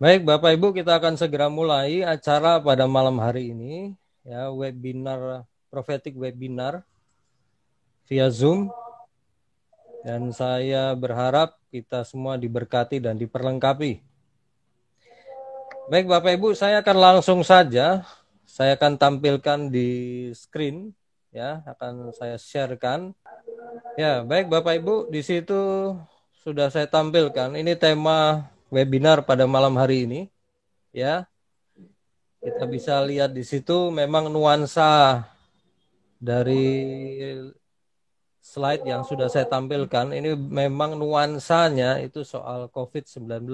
Baik, Bapak Ibu, kita akan segera mulai acara pada malam hari ini, ya, webinar, prophetic webinar via Zoom. Dan saya berharap kita semua diberkati dan diperlengkapi. Baik, Bapak Ibu, saya akan langsung saja, saya akan tampilkan di screen, ya, akan saya sharekan. Ya, baik Bapak Ibu, di situ sudah saya tampilkan. Ini tema webinar pada malam hari ini, ya. Kita bisa lihat di situ memang nuansa dari slide yang sudah saya tampilkan. Ini memang nuansanya itu soal COVID-19.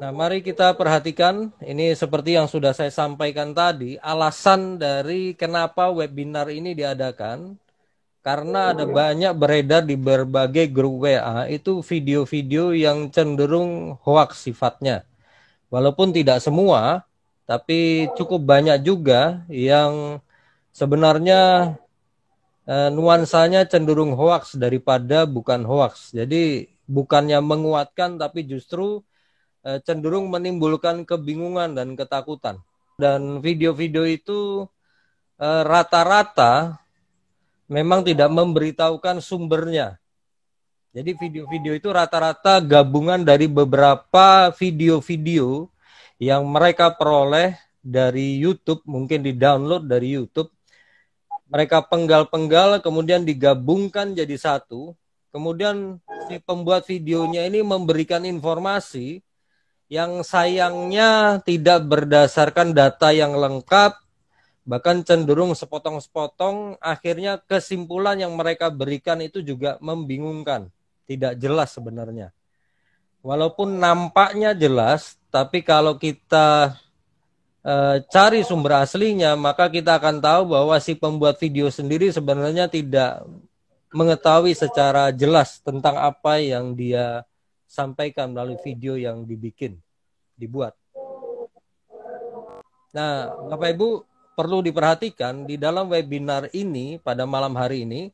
Nah, mari kita perhatikan. Ini seperti yang sudah saya sampaikan tadi, alasan dari kenapa webinar ini diadakan. Karena ada banyak beredar di berbagai grup WA, itu video-video yang cenderung hoax sifatnya. Walaupun tidak semua, tapi cukup banyak juga yang sebenarnya nuansanya cenderung hoax daripada bukan hoax. Jadi bukannya menguatkan, tapi justru cenderung menimbulkan kebingungan dan ketakutan. Dan video-video itu rata-rata memang tidak memberitahukan sumbernya. Jadi video-video itu rata-rata gabungan dari beberapa video-video yang mereka peroleh dari YouTube, mungkin di-download dari YouTube. Mereka penggal-penggal, kemudian digabungkan jadi satu. Kemudian si pembuat videonya ini memberikan informasi yang sayangnya tidak berdasarkan data yang lengkap, bahkan cenderung sepotong-sepotong. Akhirnya kesimpulan yang mereka berikan itu juga membingungkan, tidak jelas sebenarnya. Walaupun nampaknya jelas, tapi kalau kita cari sumber aslinya, maka kita akan tahu bahwa si pembuat video sendiri sebenarnya tidak mengetahui secara jelas tentang apa yang dia sampaikan melalui video yang dibuat. Nah, Bapak Ibu, perlu diperhatikan di dalam webinar ini pada malam hari ini,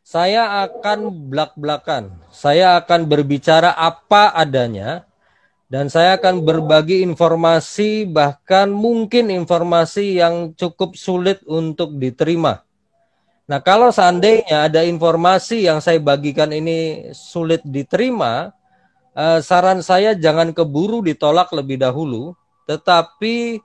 saya akan blak-blakan. Saya akan berbicara apa adanya, dan saya akan berbagi informasi, bahkan mungkin informasi yang cukup sulit untuk diterima. Nah, kalau seandainya ada informasi yang saya bagikan ini sulit diterima, saran saya jangan keburu ditolak lebih dahulu, tetapi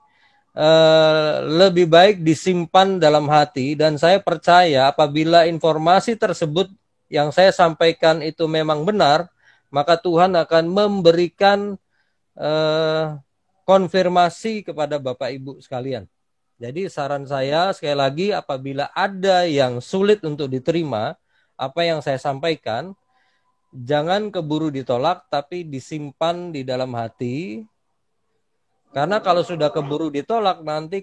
lebih baik disimpan dalam hati. Dan saya percaya apabila informasi tersebut yang saya sampaikan itu memang benar, maka Tuhan akan memberikan konfirmasi kepada Bapak Ibu sekalian. Jadi saran saya sekali lagi, apabila ada yang sulit untuk diterima apa yang saya sampaikan, jangan keburu ditolak, tapi disimpan di dalam hati. Karena kalau sudah keburu ditolak, nanti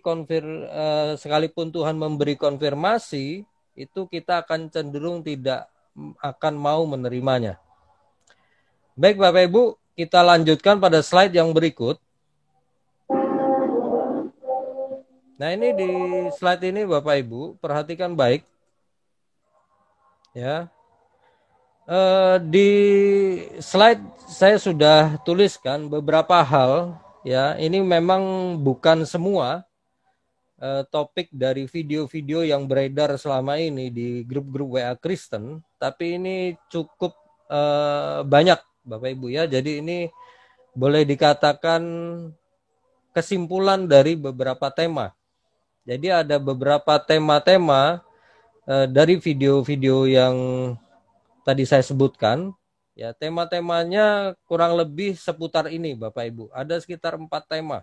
sekalipun Tuhan memberi konfirmasi, itu kita akan cenderung tidak akan mau menerimanya. Baik Bapak Ibu, kita lanjutkan pada slide yang berikut. Nah, ini di slide ini Bapak Ibu, perhatikan baik. Ya. Di slide saya sudah tuliskan beberapa hal, ya. Ini memang bukan semua topik dari video-video yang beredar selama ini di grup-grup WA Kristen, tapi ini cukup banyak Bapak Ibu ya. Jadi ini boleh dikatakan kesimpulan dari beberapa tema. Jadi ada beberapa tema-tema dari video-video yang tadi saya sebutkan. Ya, tema-temanya kurang lebih seputar ini Bapak Ibu. Ada sekitar 4 tema.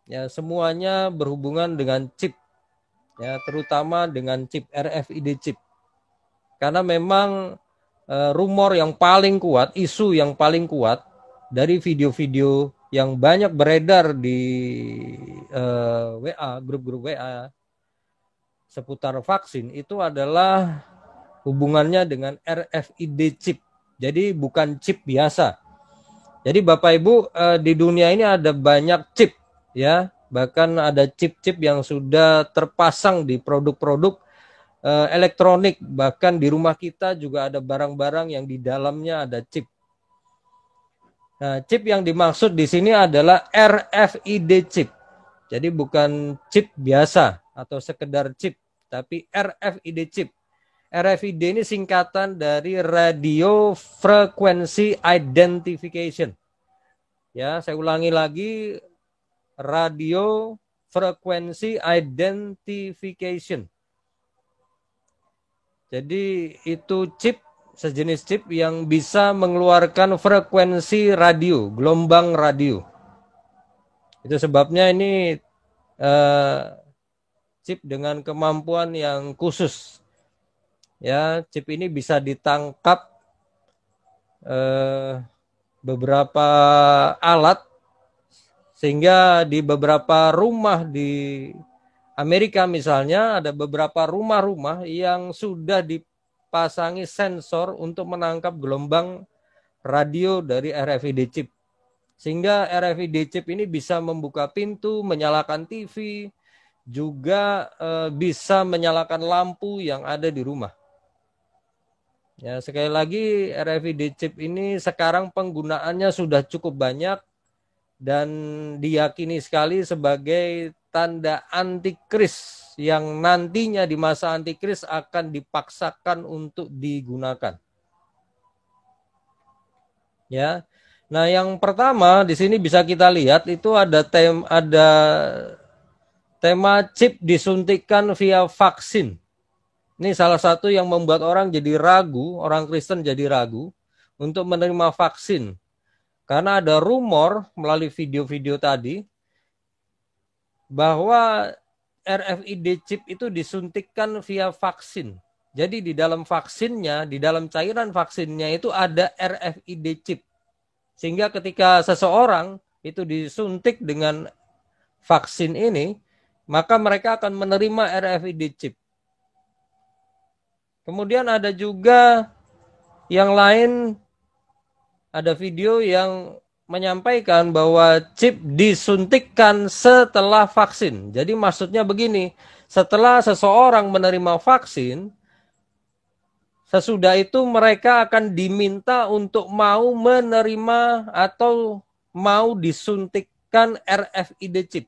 Ya, semuanya berhubungan dengan chip. Ya, terutama dengan chip RFID chip. Karena memang rumor yang paling kuat, isu yang paling kuat dari video-video yang banyak beredar di WA, grup-grup WA seputar vaksin itu adalah hubungannya dengan RFID chip. Jadi bukan chip biasa. Jadi Bapak Ibu, di dunia ini ada banyak chip, ya. Bahkan ada chip-chip yang sudah terpasang di produk-produk elektronik. Bahkan di rumah kita juga ada barang-barang yang di dalamnya ada chip. Nah, chip yang dimaksud di sini adalah RFID chip. Jadi bukan chip biasa atau sekedar chip, tapi RFID chip. RFID ini singkatan dari Radio Frequency Identification. Ya, saya ulangi lagi, Radio Frequency Identification. Jadi itu chip, sejenis chip yang bisa mengeluarkan frekuensi radio, gelombang radio. Itu sebabnya ini chip dengan kemampuan yang khusus. Ya, chip ini bisa ditangkap beberapa alat, sehingga di beberapa rumah di Amerika misalnya ada beberapa rumah-rumah yang sudah dipasangi sensor untuk menangkap gelombang radio dari RFID chip. Sehingga RFID chip ini bisa membuka pintu, menyalakan TV, juga bisa menyalakan lampu yang ada di rumah. Ya, sekali lagi RFID chip ini sekarang penggunaannya sudah cukup banyak dan diyakini sekali sebagai tanda antikris yang nantinya di masa antikris akan dipaksakan untuk digunakan. Ya. Nah, yang pertama di sini bisa kita lihat itu ada tema chip disuntikkan via vaksin. Ini salah satu yang membuat orang jadi ragu, orang Kristen jadi ragu untuk menerima vaksin. Karena ada rumor melalui video-video tadi bahwa RFID chip itu disuntikkan via vaksin. Jadi di dalam vaksinnya, di dalam cairan vaksinnya itu ada RFID chip. Sehingga ketika seseorang itu disuntik dengan vaksin ini, maka mereka akan menerima RFID chip. Kemudian ada juga yang lain, ada video yang menyampaikan bahwa chip disuntikkan setelah vaksin. Jadi maksudnya begini, setelah seseorang menerima vaksin, sesudah itu mereka akan diminta untuk mau menerima atau mau disuntikkan RFID chip.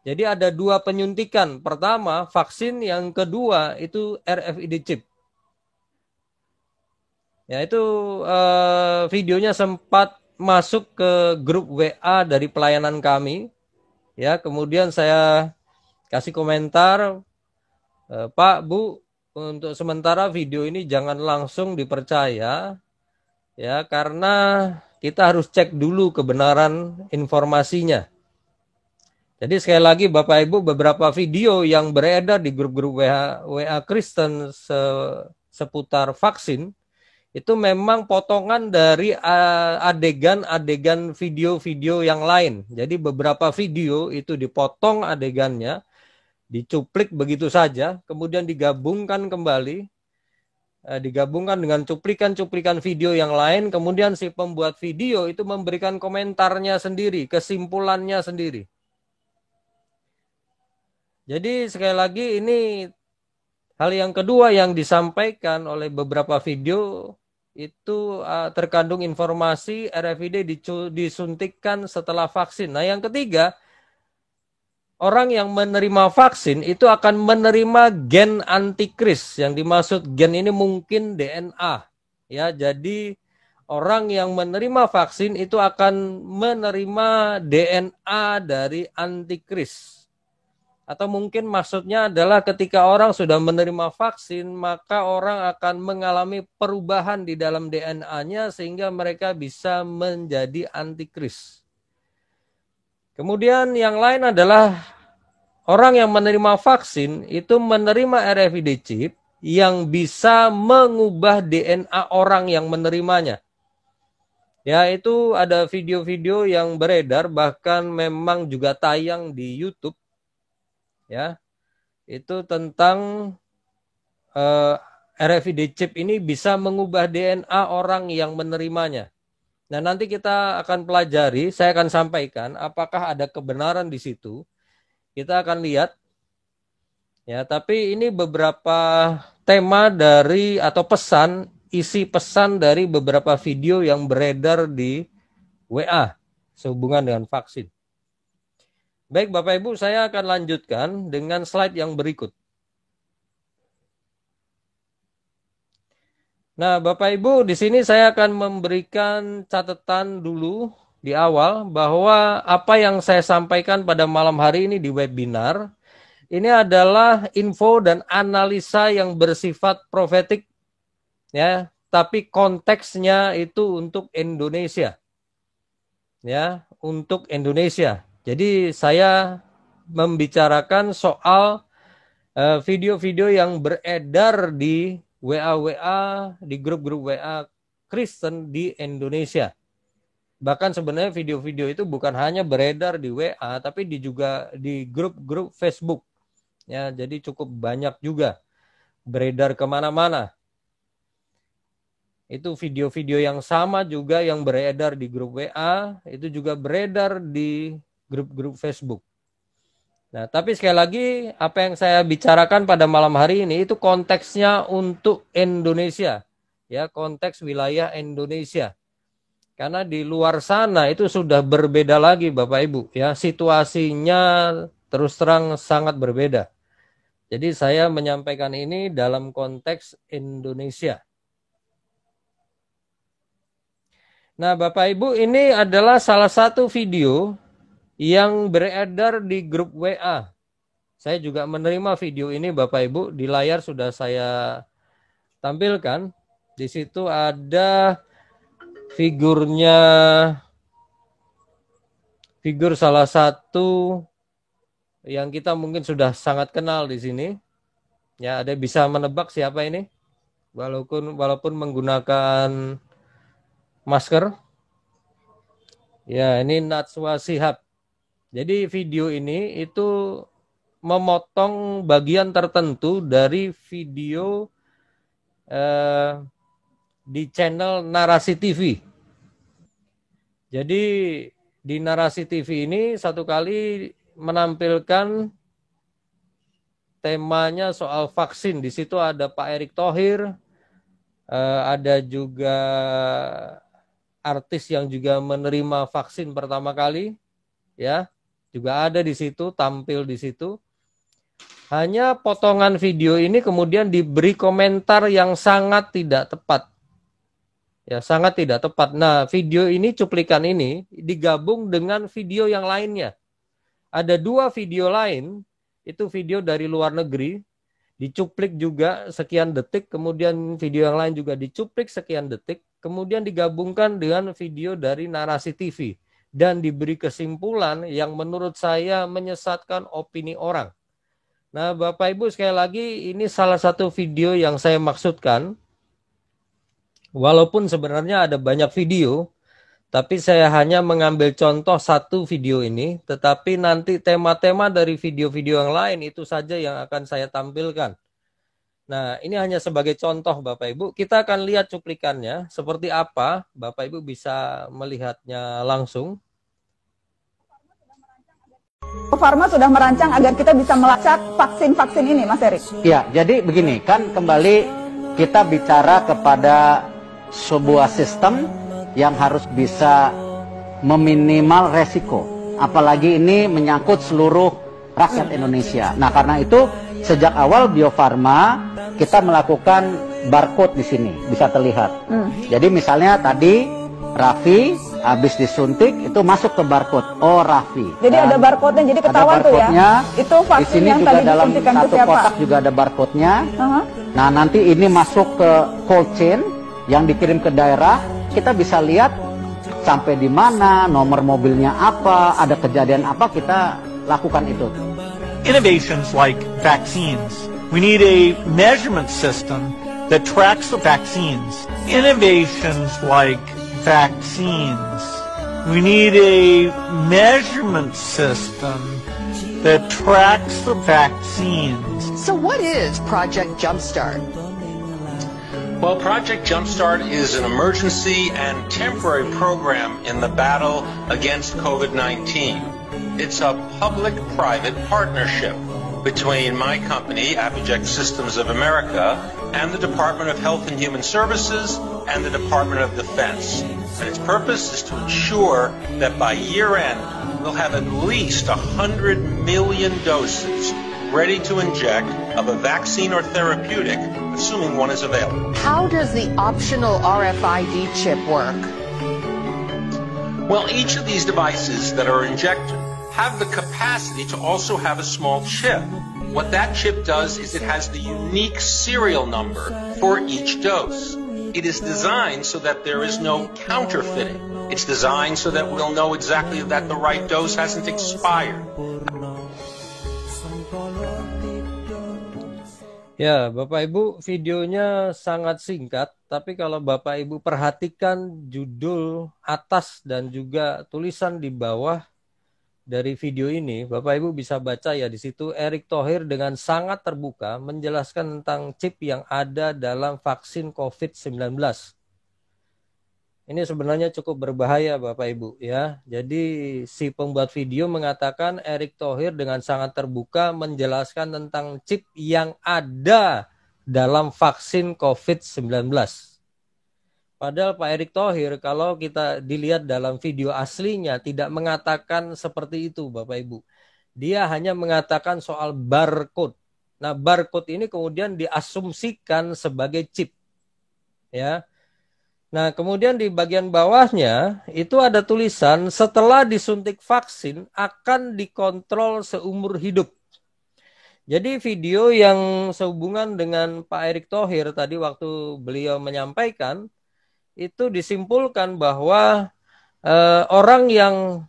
Jadi ada dua penyuntikan. Pertama vaksin, yang kedua itu RFID chip. Ya, itu videonya sempat masuk ke grup WA dari pelayanan kami. Ya, kemudian saya kasih komentar, Pak, Bu, untuk sementara video ini jangan langsung dipercaya, ya, karena kita harus cek dulu kebenaran informasinya. Jadi sekali lagi Bapak Ibu, beberapa video yang beredar di grup-grup WA Kristen seputar vaksin, itu memang potongan dari adegan-adegan video-video yang lain. Jadi beberapa video itu dipotong adegannya, dicuplik begitu saja, kemudian digabungkan kembali, digabungkan dengan cuplikan-cuplikan video yang lain, kemudian si pembuat video itu memberikan komentarnya sendiri, kesimpulannya sendiri. Jadi sekali lagi ini hal yang kedua yang disampaikan oleh beberapa video itu terkandung informasi RFID disuntikkan setelah vaksin. Nah, yang ketiga, orang yang menerima vaksin itu akan menerima gen antikris. Yang dimaksud gen ini mungkin DNA. Ya, jadi orang yang menerima vaksin itu akan menerima DNA dari antikris. Atau mungkin maksudnya adalah ketika orang sudah menerima vaksin, maka orang akan mengalami perubahan di dalam DNA-nya sehingga mereka bisa menjadi antikris. Kemudian yang lain adalah orang yang menerima vaksin itu menerima RFID chip yang bisa mengubah DNA orang yang menerimanya. Ya, itu ada video-video yang beredar, bahkan memang juga tayang di YouTube. Ya, itu tentang RFID chip ini bisa mengubah DNA orang yang menerimanya. Nah, nanti kita akan pelajari, saya akan sampaikan apakah ada kebenaran di situ. Kita akan lihat. Ya, tapi ini beberapa tema dari atau pesan isi pesan dari beberapa video yang beredar di WA sehubungan dengan vaksin. Baik Bapak Ibu, saya akan lanjutkan dengan slide yang berikut. Nah, Bapak Ibu, di sini saya akan memberikan catatan dulu di awal bahwa apa yang saya sampaikan pada malam hari ini di webinar ini adalah info dan analisa yang bersifat profetik, ya, tapi konteksnya itu untuk Indonesia, ya, untuk Indonesia. Jadi saya membicarakan soal video-video yang beredar di WA, di grup-grup WA Kristen di Indonesia. Bahkan sebenarnya video-video itu bukan hanya beredar di WA, tapi juga di grup-grup Facebook. Ya, jadi cukup banyak juga beredar kemana-mana. Itu video-video yang sama juga yang beredar di grup WA, itu juga beredar di grup-grup Facebook. Nah, tapi sekali lagi apa yang saya bicarakan pada malam hari ini itu konteksnya untuk Indonesia, ya, konteks wilayah Indonesia. Karena di luar sana itu sudah berbeda lagi Bapak Ibu, ya, situasinya terus terang sangat berbeda. Jadi saya menyampaikan ini dalam konteks Indonesia. Nah, Bapak Ibu, ini adalah salah satu video yang beredar di grup WA. Saya juga menerima video ini Bapak Ibu, di layar sudah saya tampilkan. Di situ ada figurnya, figur salah satu yang kita mungkin sudah sangat kenal di sini. Ya, ada bisa menebak siapa ini? Walaupun menggunakan masker. Ya, ini Najwa Shihab. Jadi video ini itu memotong bagian tertentu dari video di channel Narasi TV. Jadi di Narasi TV ini satu kali menampilkan temanya soal vaksin. Di situ ada Pak Erick Thohir, ada juga artis yang juga menerima vaksin pertama kali, ya. Juga ada di situ, tampil di situ. Hanya potongan video ini kemudian diberi komentar yang sangat tidak tepat. Ya, sangat tidak tepat. Nah, video ini, cuplikan ini digabung dengan video yang lainnya. Ada 2 video lain, itu video dari luar negeri, dicuplik juga sekian detik, kemudian video yang lain juga dicuplik sekian detik, kemudian digabungkan dengan video dari Narasi TV. Dan diberi kesimpulan yang menurut saya menyesatkan opini orang. Nah, Bapak Ibu, sekali lagi ini salah satu video yang saya maksudkan. Walaupun sebenarnya ada banyak video, tapi saya hanya mengambil contoh satu video ini. Tetapi nanti tema-tema dari video-video yang lain itu saja yang akan saya tampilkan. Nah, ini hanya sebagai contoh Bapak Ibu. Kita akan lihat cuplikannya seperti apa. Bapak Ibu bisa melihatnya langsung. Pharma sudah merancang agar kita bisa melacak vaksin-vaksin ini, Mas Erik. Ya, jadi begini, kan kembali kita bicara kepada sebuah sistem yang harus bisa meminimal resiko. Apalagi ini menyangkut seluruh rakyat Indonesia. Nah, karena itu sejak awal Bio Farma kita melakukan barcode di sini, bisa terlihat. Jadi misalnya tadi Raffi habis disuntik itu masuk ke barcode. Oh, Raffi. Jadi ada barcode-nya, jadi ketahuan tuh ya. Itu vaksin di sini yang juga tadi dalam disuntikan satu ke siapa? kotak juga ada barcode-nya. Nah, nanti ini masuk ke cold chain yang dikirim ke daerah. Kita bisa lihat sampai di mana, nomor mobilnya apa, ada kejadian apa, kita lakukan itu. Innovations like vaccines. We need a measurement system that tracks the vaccines. Innovations like vaccines. We need a measurement system that tracks the vaccines. So what is Project Jumpstart? Well, Project Jumpstart is an emergency and temporary program in the battle against COVID-19. It's a public-private partnership between my company, Abiject Systems of America, and the Department of Health and Human Services and the Department of Defense. And its purpose is to ensure that by year end, we'll have at least 100 million doses ready to inject of a vaccine or therapeutic, assuming one is available. How does the optional RFID chip work? Well, each of these devices that are injected have the capacity to also have a small chip. What that chip does is it has the unique serial number for each dose. It is designed so that there is no counterfeiting. It's designed so that we'll know exactly that the right dose hasn't expired. Ya, Bapak Ibu, videonya sangat singkat, tapi kalau Bapak Ibu perhatikan judul atas dan juga tulisan di bawah dari video ini, Bapak Ibu bisa baca ya di situ Erick Thohir dengan sangat terbuka menjelaskan tentang chip yang ada dalam vaksin COVID-19. Ini sebenarnya cukup berbahaya Bapak Ibu ya. Jadi si pembuat video mengatakan Erick Thohir dengan sangat terbuka menjelaskan tentang chip yang ada dalam vaksin COVID-19. Padahal Pak Erick Thohir kalau kita dilihat dalam video aslinya tidak mengatakan seperti itu Bapak Ibu. Dia hanya mengatakan soal barcode. Nah barcode ini kemudian diasumsikan sebagai chip. Ya. Nah kemudian di bagian bawahnya itu ada tulisan setelah disuntik vaksin akan dikontrol seumur hidup. Jadi video yang sehubungan dengan Pak Erick Thohir tadi waktu beliau menyampaikan itu disimpulkan bahwa orang yang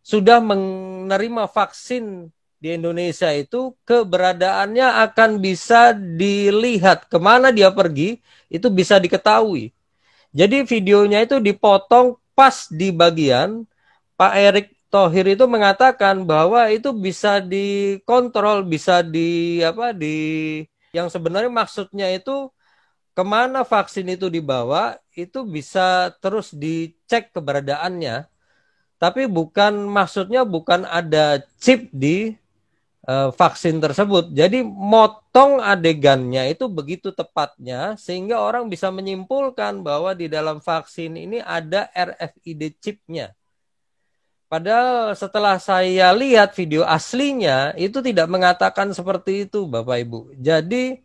sudah menerima vaksin di Indonesia itu keberadaannya akan bisa dilihat kemana dia pergi, itu bisa diketahui. Jadi videonya itu dipotong pas di bagian Pak Erick Thohir itu mengatakan bahwa itu bisa dikontrol, bisa yang sebenarnya maksudnya itu kemana vaksin itu dibawa, itu bisa terus dicek keberadaannya. Tapi maksudnya bukan ada chip di vaksin tersebut. Jadi motong adegannya itu begitu tepatnya sehingga orang bisa menyimpulkan bahwa di dalam vaksin ini ada RFID chipnya. Padahal setelah saya lihat video aslinya itu tidak mengatakan seperti itu Bapak Ibu. Jadi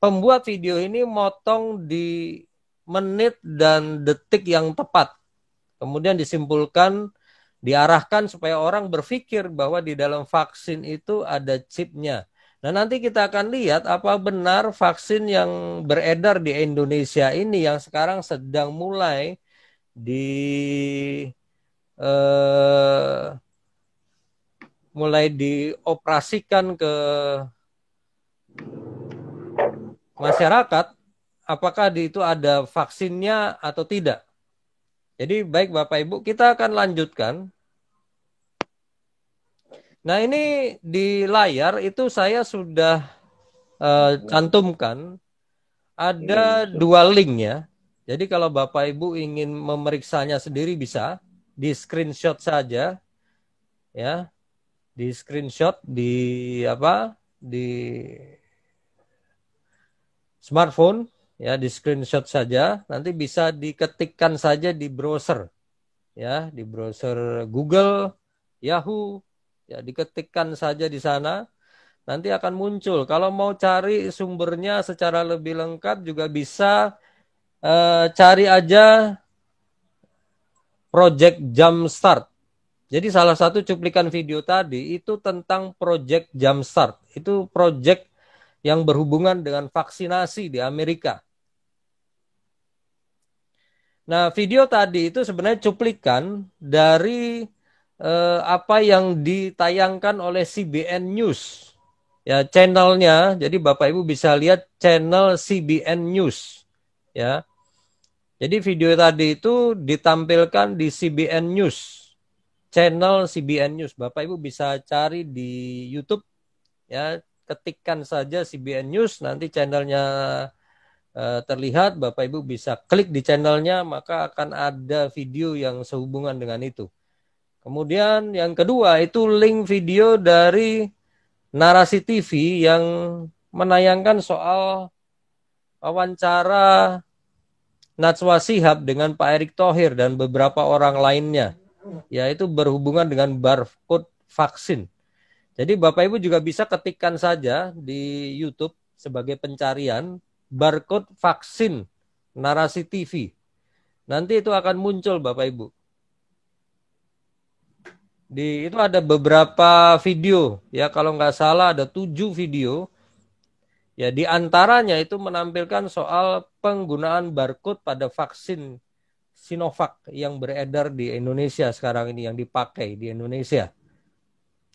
pembuat video ini motong di menit dan detik yang tepat. Kemudian disimpulkan, diarahkan supaya orang berpikir bahwa di dalam vaksin itu ada chipnya. Nah nanti kita akan lihat apa benar vaksin yang beredar di Indonesia ini yang sekarang sedang mulai dioperasikan ke masyarakat, apakah itu ada vaksinnya atau tidak. Jadi baik Bapak Ibu, kita akan lanjutkan. Nah ini di layar itu saya sudah cantumkan ada 2 link ya. Jadi kalau Bapak Ibu ingin memeriksanya sendiri bisa di screenshot saja ya. Di screenshot di smartphone ya, di screenshot saja, nanti bisa diketikkan saja di browser ya, di browser Google, Yahoo ya, diketikkan saja di sana nanti akan muncul. Kalau mau cari sumbernya secara lebih lengkap juga bisa cari aja Project Jumpstart. Jadi salah satu cuplikan video tadi itu tentang Project Jumpstart. Itu project yang berhubungan dengan vaksinasi di Amerika. Nah, video tadi itu sebenarnya cuplikan dari apa yang ditayangkan oleh CBN News. Ya, channelnya, jadi Bapak Ibu bisa lihat channel CBN News. Ya. Jadi video tadi itu ditampilkan di CBN News. Channel CBN News. Bapak Ibu bisa cari di YouTube. Ya, ketikkan saja CBN News, nanti channelnya terlihat, Bapak Ibu bisa klik di channelnya, maka akan ada video yang sehubungan dengan itu. Kemudian yang kedua itu link video dari Narasi TV yang menayangkan soal wawancara Najwa Shihab dengan Pak Erick Thohir dan beberapa orang lainnya, yaitu berhubungan dengan barcode vaksin. Jadi Bapak Ibu juga bisa ketikkan saja di YouTube sebagai pencarian barcode vaksin narasi TV. Nanti itu akan muncul Bapak Ibu. Itu ada beberapa video, ya kalau nggak salah ada 7 video. Ya di antaranya itu menampilkan soal penggunaan barcode pada vaksin Sinovac yang beredar di Indonesia sekarang ini, yang dipakai di Indonesia.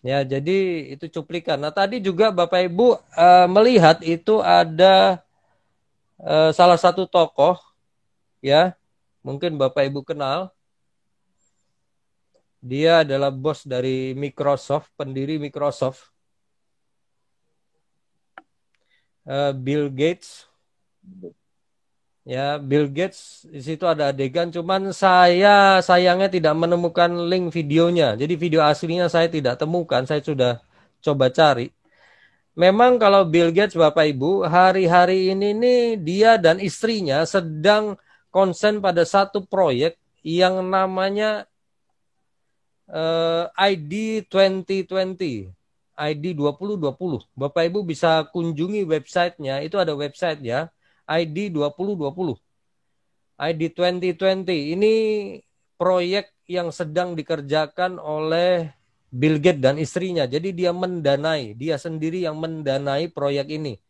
Ya, jadi itu cuplikan. Nah, tadi juga Bapak Ibu melihat itu ada salah satu tokoh, ya, mungkin Bapak Ibu kenal. Dia adalah bos dari Microsoft, pendiri Microsoft, Bill Gates. Ya, Bill Gates, di situ ada adegan, cuman saya sayangnya tidak menemukan link videonya. Jadi video aslinya saya tidak temukan, saya sudah coba cari. Memang kalau Bill Gates Bapak Ibu, hari-hari ini nih dia dan istrinya sedang konsen pada satu proyek yang namanya ID 2020. ID 2020. Bapak Ibu bisa kunjungi websitenya, itu ada website ya. ID 2020. ID 2020 ini proyek yang sedang dikerjakan oleh Bill Gates dan istrinya. Jadi dia sendiri yang mendanai proyek ini.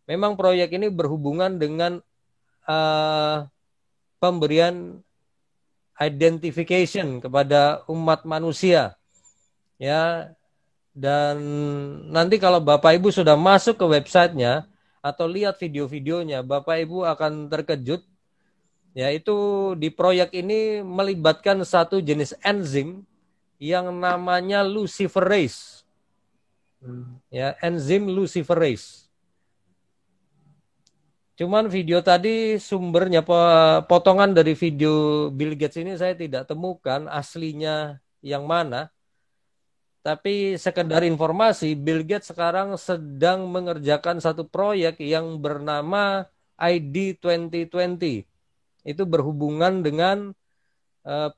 Memang proyek ini berhubungan dengan pemberian identification kepada umat manusia. Ya, dan nanti kalau Bapak Ibu sudah masuk ke websitenya atau lihat video-videonya, Bapak Ibu akan terkejut. Yaitu di proyek ini melibatkan satu jenis enzim yang namanya luciferase. Ya, enzim luciferase. Cuman video tadi sumbernya, potongan dari video Bill Gates ini saya tidak temukan aslinya yang mana. Tapi sekedar informasi, Bill Gates sekarang sedang mengerjakan satu proyek yang bernama ID 2020. Itu berhubungan dengan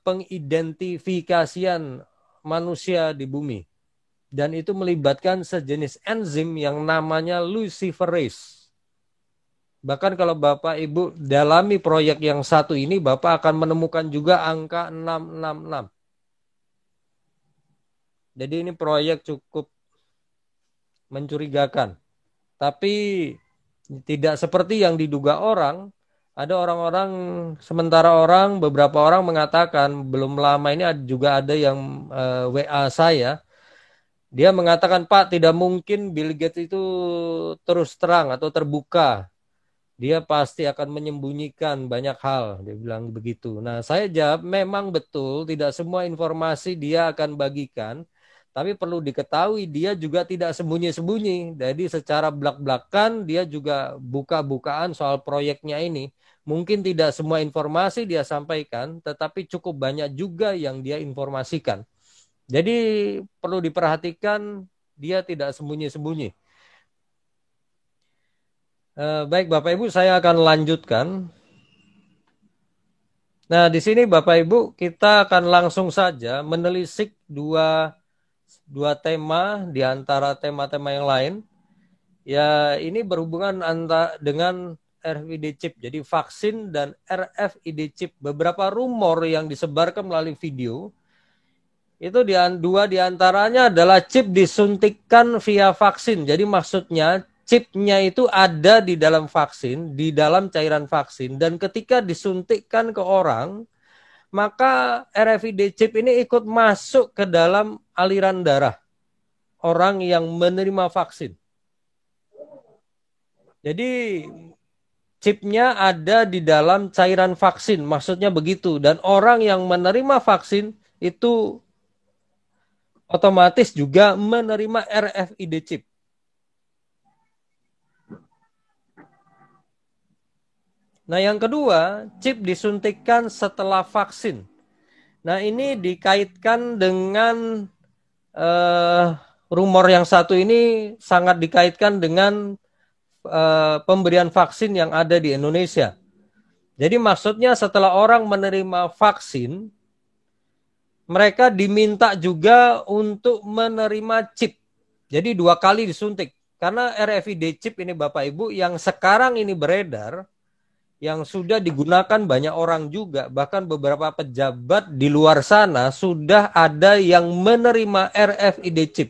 pengidentifikasian manusia di bumi. Dan itu melibatkan sejenis enzim yang namanya luciferase. Bahkan kalau Bapak Ibu dalami proyek yang satu ini, Bapak akan menemukan juga angka 666. Jadi ini proyek cukup mencurigakan. Tapi tidak seperti yang diduga orang. Ada beberapa orang mengatakan, belum lama ini juga ada yang WA saya. Dia mengatakan, Pak, tidak mungkin Bill Gates itu terus terang atau terbuka. Dia pasti akan menyembunyikan banyak hal. Dia bilang begitu. Nah, saya jawab, memang betul tidak semua informasi dia akan bagikan. Tapi perlu diketahui dia juga tidak sembunyi-sembunyi. Jadi secara belak-belakan dia juga buka-bukaan soal proyeknya ini. Mungkin tidak semua informasi dia sampaikan, tetapi cukup banyak juga yang dia informasikan. Jadi perlu diperhatikan dia tidak sembunyi-sembunyi. Baik Bapak Ibu, saya akan lanjutkan. Nah di sini Bapak Ibu kita akan langsung saja menelisik dua tema di antara tema-tema yang lain. Ya, ini berhubungan dengan RFID chip. Jadi vaksin dan RFID chip. Beberapa rumor yang disebarkan melalui video itu dua diantaranya adalah chip disuntikkan via vaksin. Jadi maksudnya chipnya itu ada di dalam vaksin, di dalam cairan vaksin, dan ketika disuntikkan ke orang, maka RFID chip ini ikut masuk ke dalam aliran darah orang yang menerima vaksin. Jadi chipnya ada di dalam cairan vaksin, maksudnya begitu. Dan orang yang menerima vaksin itu otomatis juga menerima RFID chip. Nah yang kedua, chip disuntikkan setelah vaksin. Nah ini dikaitkan dengan rumor yang satu ini sangat dikaitkan dengan pemberian vaksin yang ada di Indonesia. Jadi maksudnya setelah orang menerima vaksin, mereka diminta juga untuk menerima chip. Jadi 2 kali disuntik. Karena RFID chip ini Bapak Ibu yang sekarang ini beredar, yang sudah digunakan banyak orang juga, bahkan beberapa pejabat di luar sana sudah ada yang menerima RFID chip.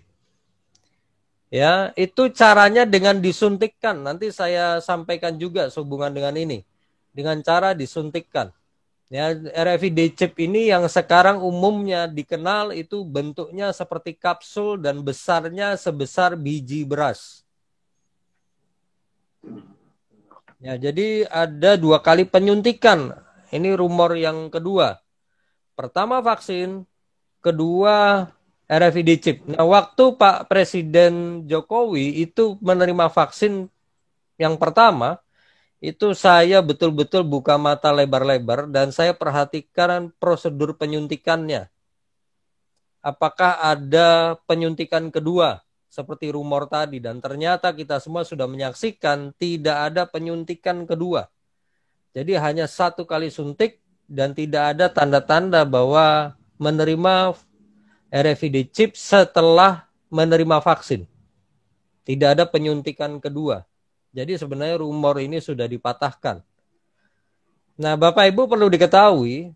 Ya, itu caranya dengan disuntikkan. Nanti saya sampaikan juga sehubungan dengan ini. Dengan cara disuntikkan. Ya, RFID chip ini yang sekarang umumnya dikenal itu bentuknya seperti kapsul dan besarnya sebesar biji beras. Ya, jadi ada 2 kali penyuntikan. Ini rumor yang kedua. Pertama vaksin, kedua RFID chip. Nah, waktu Pak Presiden Jokowi itu menerima vaksin yang pertama, itu saya betul-betul buka mata lebar-lebar dan saya perhatikan prosedur penyuntikannya. Apakah ada penyuntikan kedua seperti rumor tadi, dan ternyata kita semua sudah menyaksikan tidak ada penyuntikan kedua. Jadi hanya 1 kali suntik dan tidak ada tanda-tanda bahwa menerima RFID chip setelah menerima vaksin. Tidak ada penyuntikan kedua. Jadi sebenarnya rumor ini sudah dipatahkan. Nah, Bapak Ibu perlu diketahui,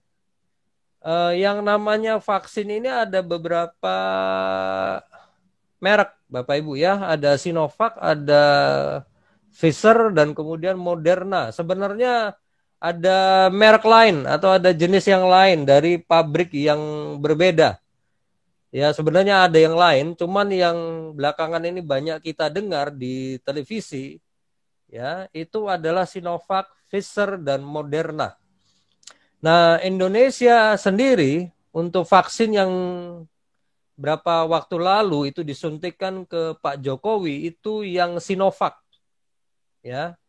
yang namanya vaksin ini ada beberapa merek, Bapak Ibu ya. Ada Sinovac, ada Pfizer, dan kemudian Moderna. Sebenarnya ada merek lain atau ada jenis yang lain dari pabrik yang berbeda. Ya, sebenarnya ada yang lain, cuman yang belakangan ini banyak kita dengar di televisi, ya, itu adalah Sinovac, Pfizer, dan Moderna. Nah, Indonesia sendiri untuk vaksin yang berapa waktu lalu itu disuntikan ke Pak Jokowi itu yang Sinovac, ya,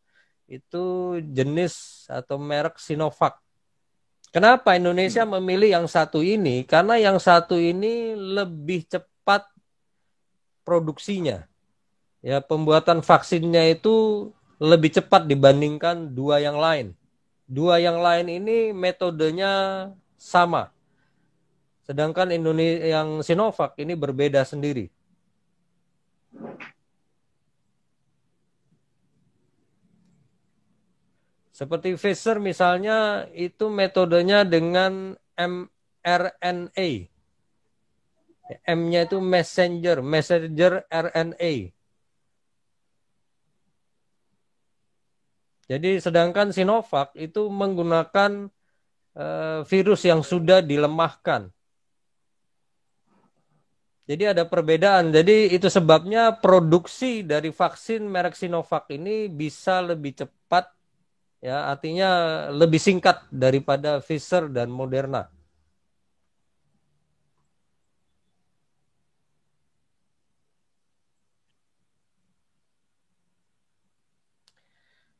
itu jenis atau merek Sinovac. Kenapa Indonesia memilih yang satu ini? Karena yang satu ini lebih cepat produksinya. Ya, pembuatan vaksinnya itu lebih cepat dibandingkan 2 yang lain. 2 yang lain ini metodenya sama. Sedangkan Indonesia yang Sinovac ini berbeda sendiri. Seperti Pfizer misalnya itu metodenya dengan mRNA. M-nya itu messenger RNA. Jadi sedangkan Sinovac itu menggunakan virus yang sudah dilemahkan. Jadi ada perbedaan. Jadi itu sebabnya produksi dari vaksin merek Sinovac ini bisa lebih cepat, ya, artinya lebih singkat daripada Pfizer dan Moderna.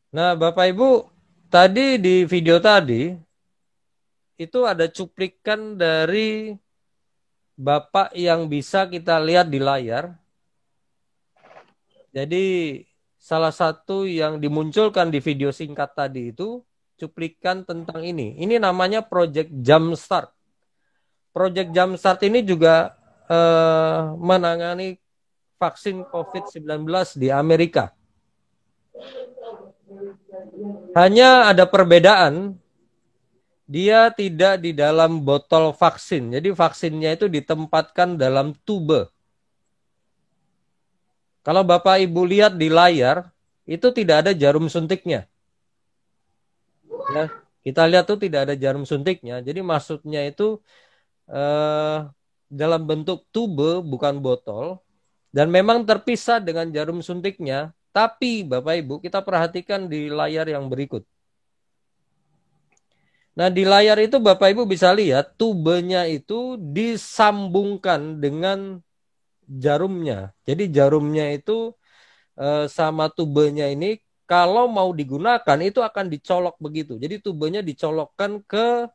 Nah, Bapak Ibu, tadi di video tadi itu ada cuplikan dari Bapak yang bisa kita lihat di layar. Jadi salah satu yang dimunculkan di video singkat tadi itu cuplikan tentang ini. Ini namanya Project Jumpstart. Project Jumpstart ini juga menangani vaksin COVID-19 di Amerika. Hanya ada perbedaan, dia tidak di dalam botol vaksin. Jadi vaksinnya itu ditempatkan dalam tube. Kalau Bapak Ibu lihat di layar, itu tidak ada jarum suntiknya. Ya, kita lihat tuh tidak ada jarum suntiknya. Jadi maksudnya itu dalam bentuk tube, bukan botol. Dan memang terpisah dengan jarum suntiknya. Tapi Bapak Ibu, kita perhatikan di layar yang berikut. Nah, di layar itu Bapak Ibu bisa lihat tubenya itu disambungkan dengan jarumnya. Jadi jarumnya itu sama tubenya ini kalau mau digunakan itu akan dicolok begitu. Jadi tubenya dicolokkan ke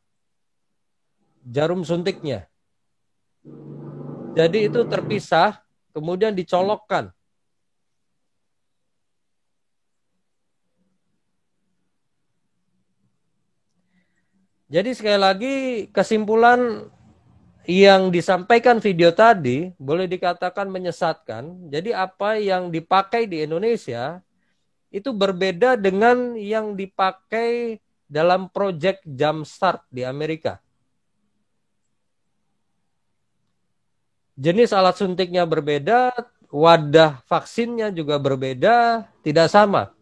jarum suntiknya. Jadi itu terpisah kemudian dicolokkan. Jadi sekali lagi kesimpulan yang disampaikan video tadi boleh dikatakan menyesatkan. Jadi apa yang dipakai di Indonesia itu berbeda dengan yang dipakai dalam proyek Jumpstart di Amerika. Jenis alat suntiknya berbeda, wadah vaksinnya juga berbeda, tidak sama.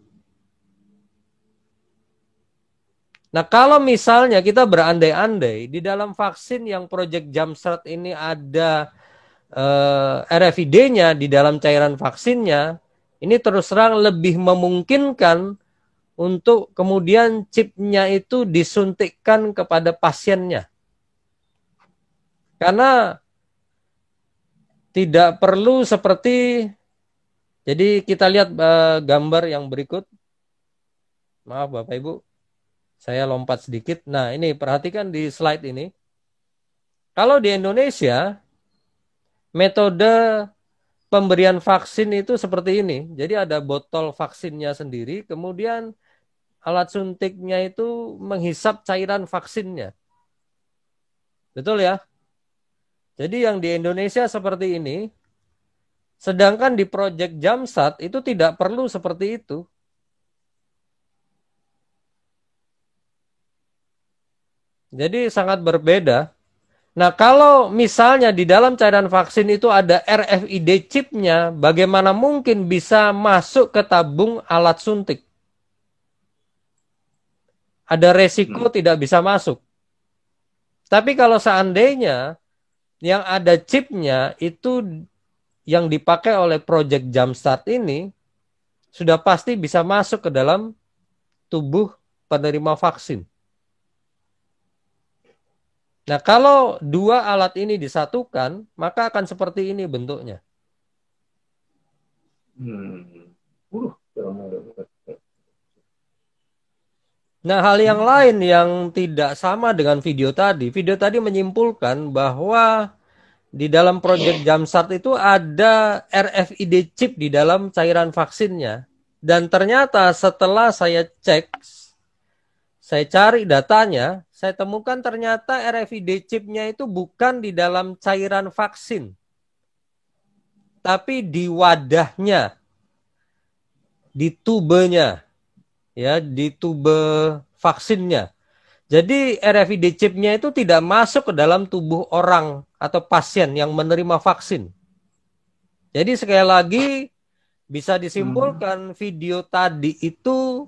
Nah, kalau misalnya kita berandai-andai di dalam vaksin yang Project Jumpstart ini ada RFID-nya di dalam cairan vaksinnya, ini terus terang lebih memungkinkan untuk kemudian chipnya itu disuntikkan kepada pasiennya. Karena tidak perlu seperti, jadi kita lihat gambar yang berikut. Maaf Bapak Ibu. Saya lompat sedikit. Nah, ini perhatikan di slide ini. Kalau di Indonesia, metode pemberian vaksin itu seperti ini. Jadi ada botol vaksinnya sendiri, kemudian alat suntiknya itu menghisap cairan vaksinnya. Betul ya? Jadi yang di Indonesia seperti ini, sedangkan di Project Jumpstart itu tidak perlu seperti itu. Jadi sangat berbeda. Nah, kalau misalnya di dalam cairan vaksin itu ada RFID chipnya, bagaimana mungkin bisa masuk ke tabung alat suntik? Ada resiko tidak bisa masuk. Tapi kalau seandainya yang ada chipnya itu yang dipakai oleh Project Jumpstart ini, sudah pasti bisa masuk ke dalam tubuh penerima vaksin. Nah, kalau dua alat ini disatukan, maka akan seperti ini bentuknya. Nah, hal yang lain yang tidak sama dengan video tadi menyimpulkan bahwa di dalam Project Jumpstart itu ada RFID chip di dalam cairan vaksinnya. Dan ternyata setelah saya cek, saya cari datanya, saya temukan ternyata RFID chipnya itu bukan di dalam cairan vaksin, tapi di wadahnya, di tubenya, ya, di tube vaksinnya. Jadi RFID chipnya itu tidak masuk ke dalam tubuh orang atau pasien yang menerima vaksin. Jadi sekali lagi bisa disimpulkan video tadi itu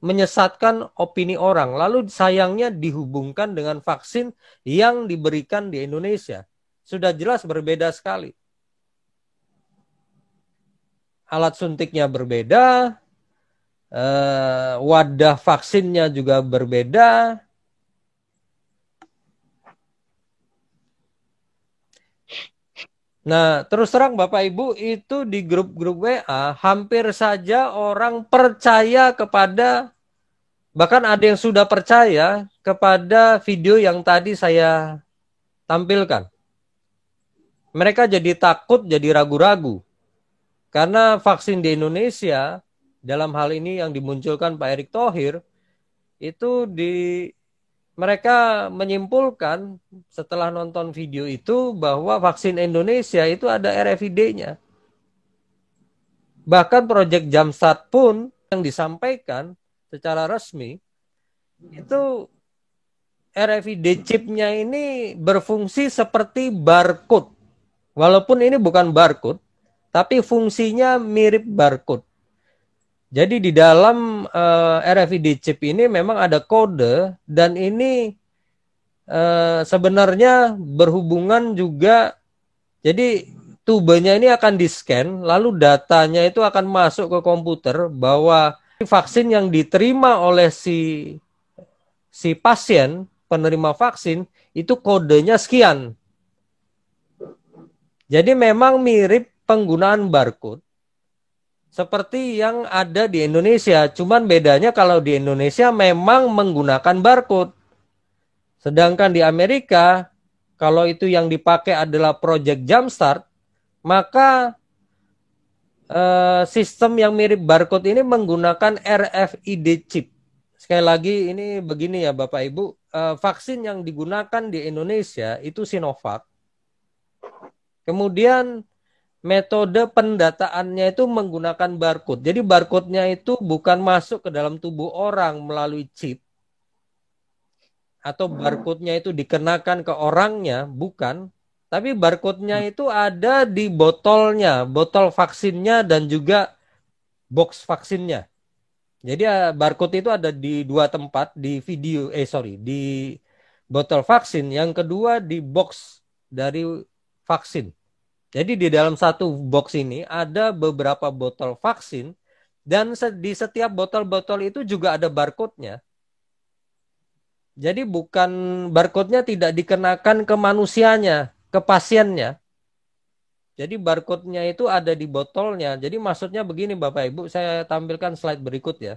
menyesatkan opini orang. Lalu sayangnya dihubungkan dengan vaksin yang diberikan di Indonesia. Sudah jelas berbeda sekali. Alat suntiknya berbeda, wadah vaksinnya juga berbeda. Nah, terus terang Bapak Ibu, itu di grup-grup WA hampir saja orang percaya kepada, bahkan ada yang sudah percaya kepada video yang tadi saya tampilkan. Mereka jadi takut, jadi ragu-ragu. Karena vaksin di Indonesia, dalam hal ini yang dimunculkan Pak Erick Thohir, itu mereka menyimpulkan setelah nonton video itu bahwa vaksin Indonesia itu ada RFID-nya. Bahkan Project Jumpstart pun yang disampaikan secara resmi itu RFID chipnya ini berfungsi seperti barcode. Walaupun ini bukan barcode, tapi fungsinya mirip barcode. Jadi di dalam RFID chip ini memang ada kode dan ini sebenarnya berhubungan juga. Jadi tubenya ini akan di-scan, lalu datanya itu akan masuk ke komputer bahwa vaksin yang diterima oleh si pasien penerima vaksin itu kodenya sekian. Jadi memang mirip penggunaan barcode seperti yang ada di Indonesia. Cuman bedanya kalau di Indonesia memang menggunakan barcode. Sedangkan di Amerika, kalau itu yang dipakai adalah Project Jumpstart, maka sistem yang mirip barcode ini menggunakan RFID chip. Sekali lagi ini begini ya Bapak Ibu, vaksin yang digunakan di Indonesia itu Sinovac. Kemudian metode pendataannya itu menggunakan barcode. Jadi barcode-nya itu bukan masuk ke dalam tubuh orang melalui chip, atau barcode-nya itu dikenakan ke orangnya, bukan. Tapi barcode-nya itu ada di botolnya, botol vaksinnya dan juga box vaksinnya. Jadi barcode itu ada di dua tempat, di di botol vaksin, yang kedua di box dari vaksin. Jadi di dalam satu box ini ada beberapa botol vaksin dan di setiap botol-botol itu juga ada barcode-nya. Jadi bukan barcode-nya tidak dikenakan ke manusianya, ke pasiennya. Jadi barcode-nya itu ada di botolnya. Jadi maksudnya begini Bapak Ibu, saya tampilkan slide berikut ya.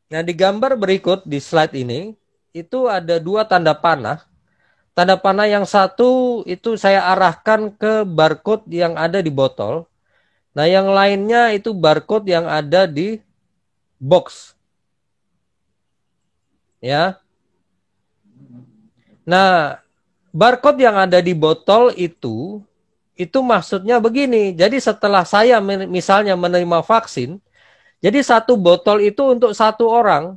Nah di gambar berikut di slide ini, itu ada dua tanda panah. Tanda panah yang satu itu saya arahkan ke barcode yang ada di botol. Nah yang lainnya itu barcode yang ada di box. Ya. Nah barcode yang ada di botol itu maksudnya begini. Jadi setelah saya misalnya menerima vaksin, jadi satu botol itu untuk satu orang.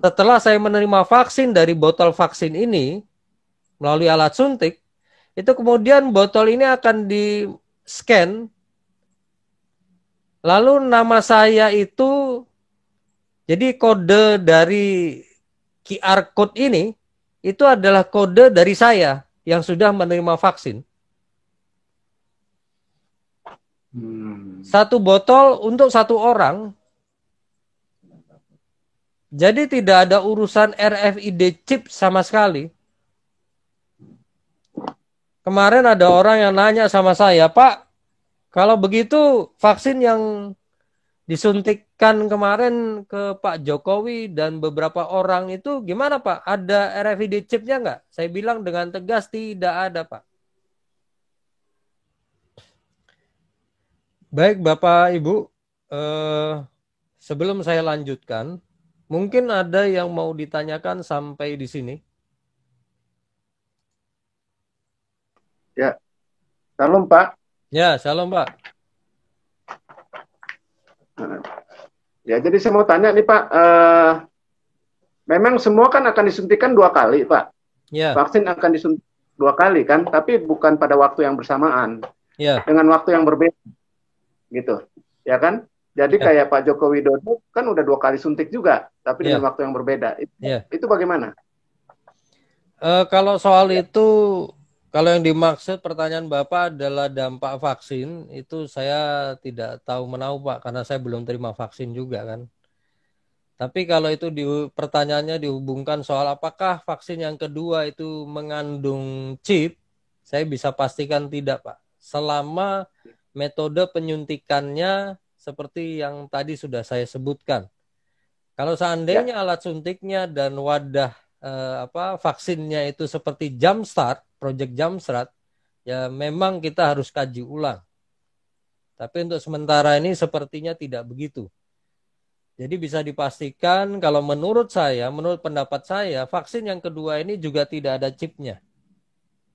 Setelah saya menerima vaksin dari botol vaksin ini melalui alat suntik, itu kemudian botol ini akan di-scan. Lalu nama saya itu, jadi kode dari QR code ini itu adalah kode dari saya yang sudah menerima vaksin. Satu botol untuk satu orang. Jadi tidak ada urusan RFID chip sama sekali. Kemarin ada orang yang nanya sama saya, Pak, kalau begitu vaksin yang disuntikkan kemarin ke Pak Jokowi dan beberapa orang itu gimana Pak? Ada RFID chipnya nggak? Saya bilang dengan tegas tidak ada Pak. Baik Bapak Ibu, sebelum saya lanjutkan, mungkin ada yang mau ditanyakan sampai di sini. Ya, salam Pak. Ya, salam Pak. Ya, jadi saya mau tanya nih Pak, memang semua kan akan disuntikan 2 kali Pak. Ya. Vaksin akan disuntik 2 kali kan, tapi bukan pada waktu yang bersamaan. Ya. Dengan waktu yang berbeda, gitu, ya kan? Jadi kayak Pak Joko Widodo kan udah 2 kali suntik juga, tapi dengan waktu yang berbeda. Itu bagaimana? Kalau soal itu, kalau yang dimaksud pertanyaan Bapak adalah dampak vaksin, itu saya tidak tahu menahu Pak, karena saya belum terima vaksin juga kan. Tapi kalau itu pertanyaannya dihubungkan soal apakah vaksin yang kedua itu mengandung chip, saya bisa pastikan tidak Pak. Selama metode penyuntikannya seperti yang tadi sudah saya sebutkan. Kalau seandainya alat suntiknya dan wadah vaksinnya itu seperti Jumpstart, Project Jumpstart, ya memang kita harus kaji ulang. Tapi untuk sementara ini sepertinya tidak begitu. Jadi bisa dipastikan kalau menurut pendapat saya, vaksin yang kedua ini juga tidak ada chipnya.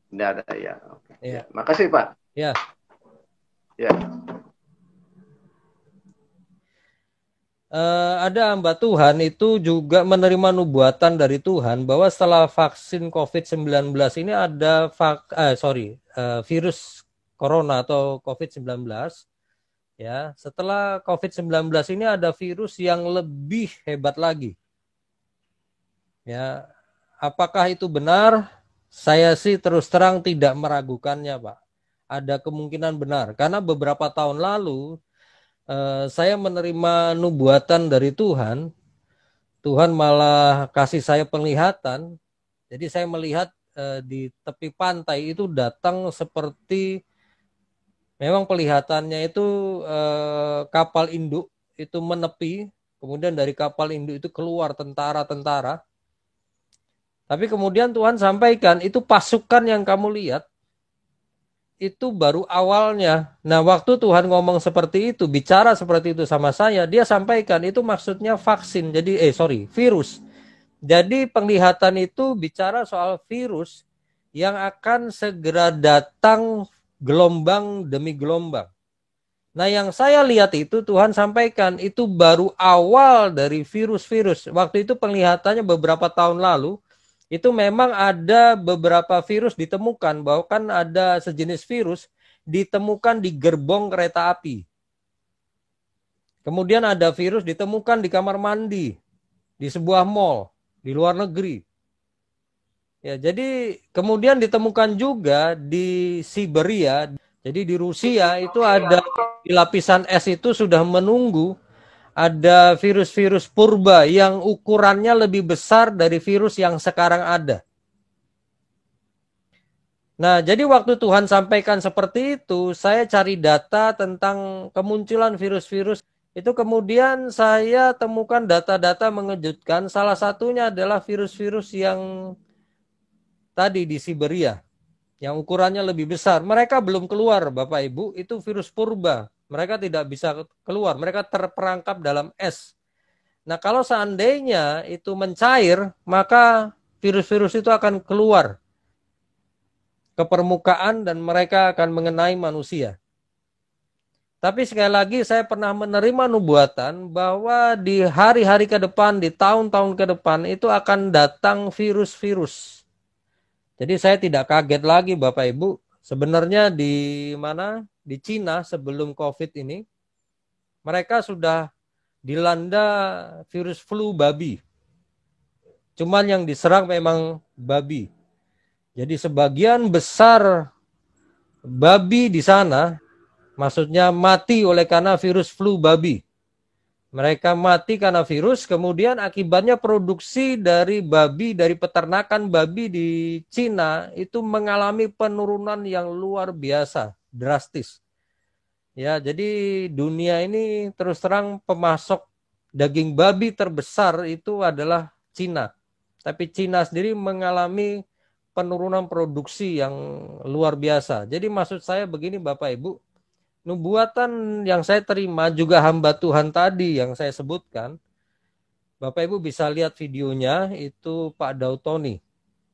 Tidak ada ya. Oke. Ya. Makasih Pak. Ya. Ya. Ada hamba Tuhan itu juga menerima nubuatan dari Tuhan bahwa setelah vaksin COVID-19 ini ada virus corona atau COVID-19. Ya, setelah COVID-19 ini ada virus yang lebih hebat lagi. Ya, apakah itu benar? Saya sih terus terang tidak meragukannya, Pak. Ada kemungkinan benar karena beberapa tahun lalu saya menerima nubuatan dari Tuhan. Tuhan malah kasih saya penglihatan. Jadi saya melihat di tepi pantai itu datang seperti, memang kelihatannya itu kapal induk itu menepi. Kemudian dari kapal induk itu keluar tentara-tentara. Tapi kemudian Tuhan sampaikan itu pasukan yang kamu lihat itu baru awalnya. Nah, waktu Tuhan ngomong seperti itu, bicara seperti itu sama saya, dia sampaikan itu maksudnya vaksin. Jadi virus. Jadi penglihatan itu bicara soal virus yang akan segera datang gelombang demi gelombang. Nah, yang saya lihat itu Tuhan sampaikan itu baru awal dari virus-virus. Waktu itu penglihatannya beberapa tahun lalu, itu memang ada beberapa virus ditemukan, bahkan ada sejenis virus ditemukan di gerbong kereta api. Kemudian ada virus ditemukan di kamar mandi, di sebuah mall, di luar negeri. Ya, jadi kemudian ditemukan juga di Siberia, jadi di Rusia itu ada di lapisan es itu sudah menunggu ada virus-virus purba yang ukurannya lebih besar dari virus yang sekarang ada. Nah, jadi waktu Tuhan sampaikan seperti itu, saya cari data tentang kemunculan virus-virus. Itu kemudian saya temukan data-data mengejutkan. Salah satunya adalah virus-virus yang tadi di Siberia, yang ukurannya lebih besar. Mereka belum keluar, Bapak Ibu, itu virus purba. Mereka tidak bisa keluar, mereka terperangkap dalam es. Nah, kalau seandainya itu mencair, maka virus-virus itu akan keluar ke permukaan dan mereka akan mengenai manusia. Tapi sekali lagi saya pernah menerima nubuatan bahwa di hari-hari ke depan, di tahun-tahun ke depan itu akan datang virus-virus. Jadi saya tidak kaget lagi Bapak Ibu. Sebenarnya di mana? Di Cina sebelum COVID ini, mereka sudah dilanda virus flu babi. Cuman yang diserang memang babi. Jadi sebagian besar babi di sana, maksudnya mati oleh karena virus flu babi. Mereka mati karena virus, kemudian akibatnya produksi dari babi, dari peternakan babi di Cina itu mengalami penurunan yang luar biasa, drastis. Ya, jadi dunia ini terus terang pemasok daging babi terbesar itu adalah Cina. Tapi Cina sendiri mengalami penurunan produksi yang luar biasa. Jadi maksud saya begini Bapak Ibu, nubuatan yang saya terima juga hamba Tuhan tadi yang saya sebutkan, Bapak Ibu bisa lihat videonya, itu Pak Dautoni.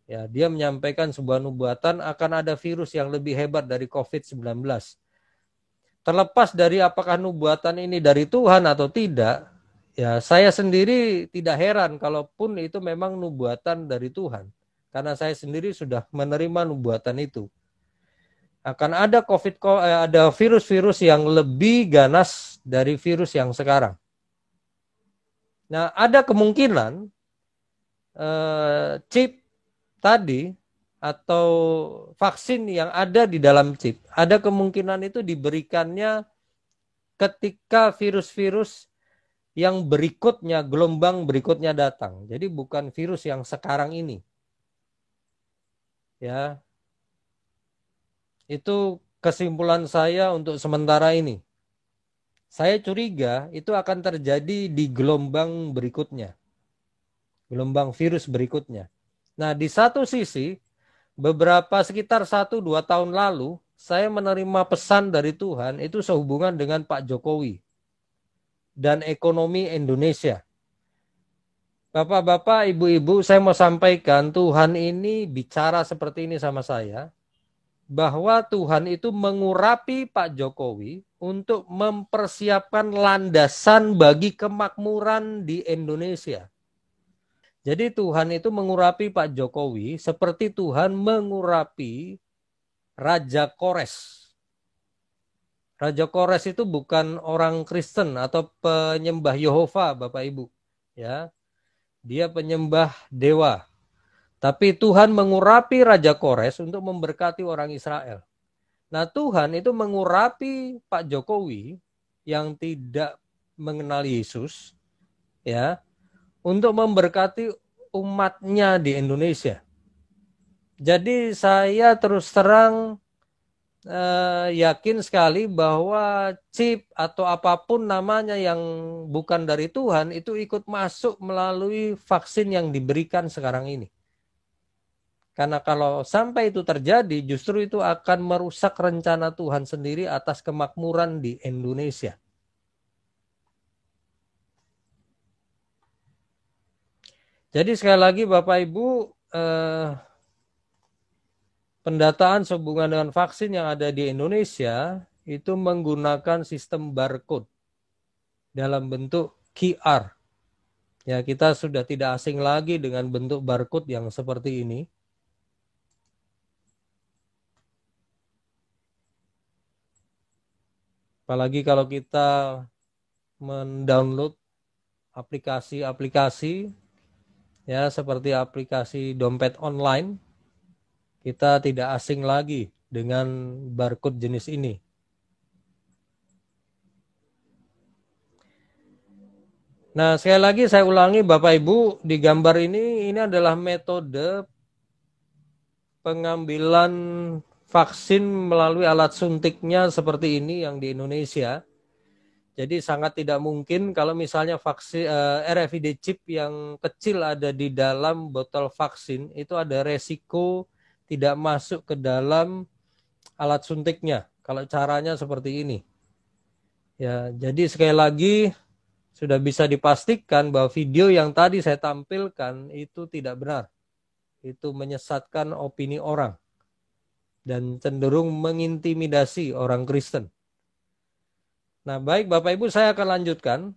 Ya, dia menyampaikan sebuah nubuatan akan ada virus yang lebih hebat dari COVID-19. Terlepas dari apakah nubuatan ini dari Tuhan atau tidak, ya saya sendiri tidak heran kalaupun itu memang nubuatan dari Tuhan. Karena saya sendiri sudah menerima nubuatan itu. Akan ada ada virus-virus yang lebih ganas dari virus yang sekarang. Nah, ada kemungkinan chip tadi atau vaksin yang ada di dalam chip, ada kemungkinan itu diberikannya ketika virus-virus yang berikutnya, gelombang berikutnya datang. Jadi bukan virus yang sekarang ini. Ya. Itu kesimpulan saya untuk sementara ini. Saya curiga itu akan terjadi di gelombang berikutnya. Gelombang virus berikutnya. Nah, di satu sisi, sekitar 1-2 tahun lalu, saya menerima pesan dari Tuhan itu sehubungan dengan Pak Jokowi dan ekonomi Indonesia. Bapak-bapak, ibu-ibu, saya mau sampaikan Tuhan ini bicara seperti ini sama saya. Bahwa Tuhan itu mengurapi Pak Jokowi untuk mempersiapkan landasan bagi kemakmuran di Indonesia. Jadi Tuhan itu mengurapi Pak Jokowi seperti Tuhan mengurapi Raja Kores. Raja Kores itu bukan orang Kristen atau penyembah Yehova, Bapak Ibu. Ya, dia penyembah dewa. Tapi Tuhan mengurapi Raja Kores untuk memberkati orang Israel. Nah, Tuhan itu mengurapi Pak Jokowi yang tidak mengenal Yesus, ya, untuk memberkati umatnya di Indonesia. Jadi saya terus terang yakin sekali bahwa chip atau apapun namanya yang bukan dari Tuhan itu ikut masuk melalui vaksin yang diberikan sekarang ini. Karena kalau sampai itu terjadi, justru itu akan merusak rencana Tuhan sendiri atas kemakmuran di Indonesia. Jadi sekali lagi Bapak Ibu, pendataan sehubungan dengan vaksin yang ada di Indonesia itu menggunakan sistem barcode dalam bentuk QR. Ya, kita sudah tidak asing lagi dengan bentuk barcode yang seperti ini. Apalagi kalau kita mendownload aplikasi-aplikasi, ya seperti aplikasi dompet online, kita tidak asing lagi dengan barcode jenis ini. Nah, sekali lagi saya ulangi Bapak Ibu, di gambar ini adalah metode pengambilan vaksin melalui alat suntiknya seperti ini yang di Indonesia. Jadi sangat tidak mungkin kalau misalnya vaksin RFID chip yang kecil ada di dalam botol vaksin, itu ada resiko tidak masuk ke dalam alat suntiknya. Kalau caranya seperti ini. Ya, jadi sekali lagi sudah bisa dipastikan bahwa video yang tadi saya tampilkan itu tidak benar. Itu menyesatkan opini orang dan cenderung mengintimidasi orang Kristen. Nah, baik Bapak Ibu, saya akan lanjutkan.